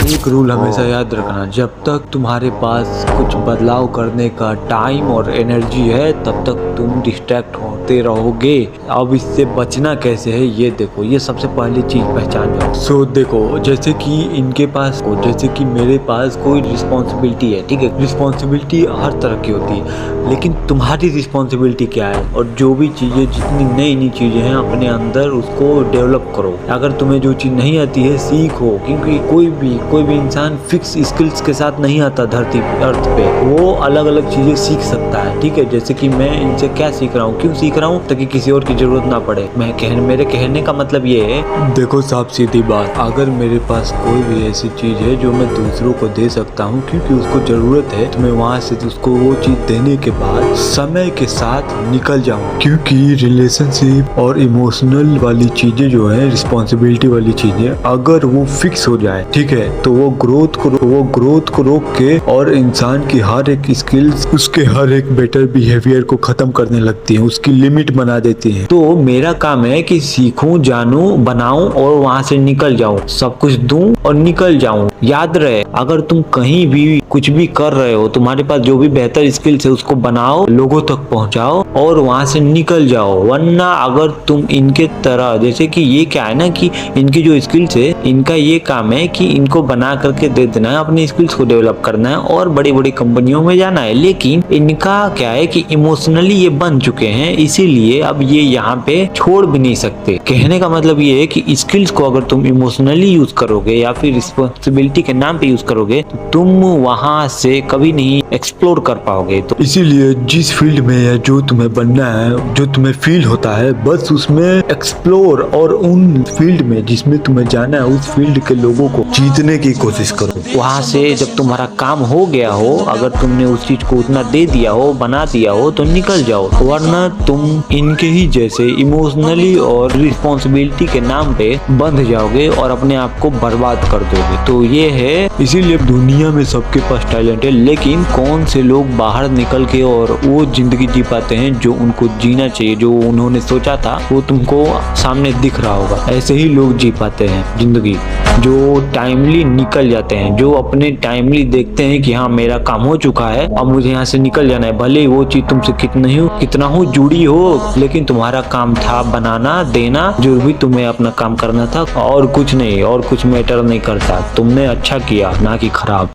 एक रूल हमेशा याद रखना, जब तक तुम्हारे पास कुछ बदलाव करने का टाइम और एनर्जी है तब तक तुम डिस्ट्रैक्ट होते रहोगे। अब इससे बचना कैसे है ये देखो, ये सबसे पहली चीज पहचान जाओ। सो देखो, जैसे कि इनके पास, जैसे कि मेरे पास कोई रिस्पॉन्सिबिलिटी है, ठीक है। रिस्पॉन्सिबिलिटी हर तरह की होती है, लेकिन तुम्हारी रिस्पॉन्सिबिलिटी क्या है? और जो भी चीज़ें, जितनी नई नई चीज़ें हैं अपने अंदर, उसको डेवलप करो। अगर तुम्हें जो चीज़ नहीं आती है सीखो, क्योंकि कोई भी इंसान फिक्स स्किल्स के साथ नहीं आता धरती अर्थ पे। वो अलग अलग चीज़ें सीख सकता है, ठीक है। जैसे कि मैं इनसे क्या सीख रहा हूँ, क्यों सीख रहा हूँ? ताकि किसी और की जरूरत ना पड़े। मेरे कहने का मतलब ये है, देखो साफ सीधी बात, अगर मेरे पास कोई भी ऐसी चीज़ है जो मैं दूसरों को दे सकता हूँ क्योंकि उसको ज़रूरत है, तो मैं वहाँ से उसको वो चीज़ देने के बाद समय के साथ निकल जाऊँ। क्योंकि रिलेशनशिप और इमोशनल वाली चीज़ें जो है, रिस्पॉन्सिबिलिटी वाली चीज़ें, अगर वो फिक्स हो जाए, ठीक है, तो वो ग्रोथ को रोक के और इंसान की हर एक स्किल्स, उसके हर एक बेटर बिहेवियर को खत्म करने लगती है, उसकी लिमिट बना देती है। तो मेरा काम है कि सीखूं, जानूं, बनाऊं और वहां से निकल जाऊं, सब कुछ दूं और निकल जाऊं। याद रहे, अगर तुम कहीं भी कुछ भी कर रहे हो, तुम्हारे पास जो भी बेहतर स्किल्स है उसको बनाओ, लोगों तक पहुंचाओ और वहां से निकल जाओ। वरना अगर तुम इनके तरह, जैसे कि ये क्या है ना, कि इनकी जो स्किल्स है, इनका ये काम है कि इनको बना करके दे देना है, अपनी स्किल्स को डेवलप करना है और बड़ी बड़ी कंपनियों में जाना है। लेकिन इनका क्या है कि इमोशनली ये बन चुके हैं, इसीलिए अब ये यहाँ पे छोड़ भी नहीं सकते। कहने का मतलब ये है कि स्किल्स को अगर तुम इमोशनली यूज करोगे या फिर रिस्पॉन्सिबिलिटी के नाम पे यूज करोगे, तो तुम वहां से कभी नहीं एक्सप्लोर कर पाओगे। तो इसीलिए जिस फील्ड में है, जो तुम्हें बनना है, जो तुम्हें फील होता है, बस उसमें एक्सप्लोर, और उन फील्ड में जिसमें तुम्हें जाना है, उस फील्ड के लोगों को जीतने की कोशिश करो। वहां से जब तुम्हारा काम हो गया हो, अगर तुमने उस चीज को उतना दे दिया हो, बना दिया हो, तो निकल जाओ। वरना तुम इनके ही जैसे इमोशनली और रिस्पॉन्सिबिलिटी के नाम पे बंध जाओगे और अपने आप को बर्बाद कर दोगे। तो ये है, इसीलिए दुनिया में सबके पास टैलेंट है, लेकिन कौन से लोग बाहर निकल के और वो जिंदगी जी पाते हैं जो उनको जीना चाहिए, जो उन्होंने सोचा था, वो तुमको सामने दिख रहा होगा। ऐसे ही लोग जी पाते हैं जिंदगी, जो टाइमली निकल जाते हैं, जो अपने टाइमली देखते हैं कि हाँ मेरा काम हो चुका है, अब मुझे यहाँ से निकल जाना है। भले वो चीज तुमसे कितना हो जुड़ी हो, लेकिन तुम्हारा काम था बनाना, देना, जो भी तुम्हें अपना काम करना था, और कुछ नहीं, और कुछ मैटर नहीं करता। तुमने अच्छा किया, ना कि खराब।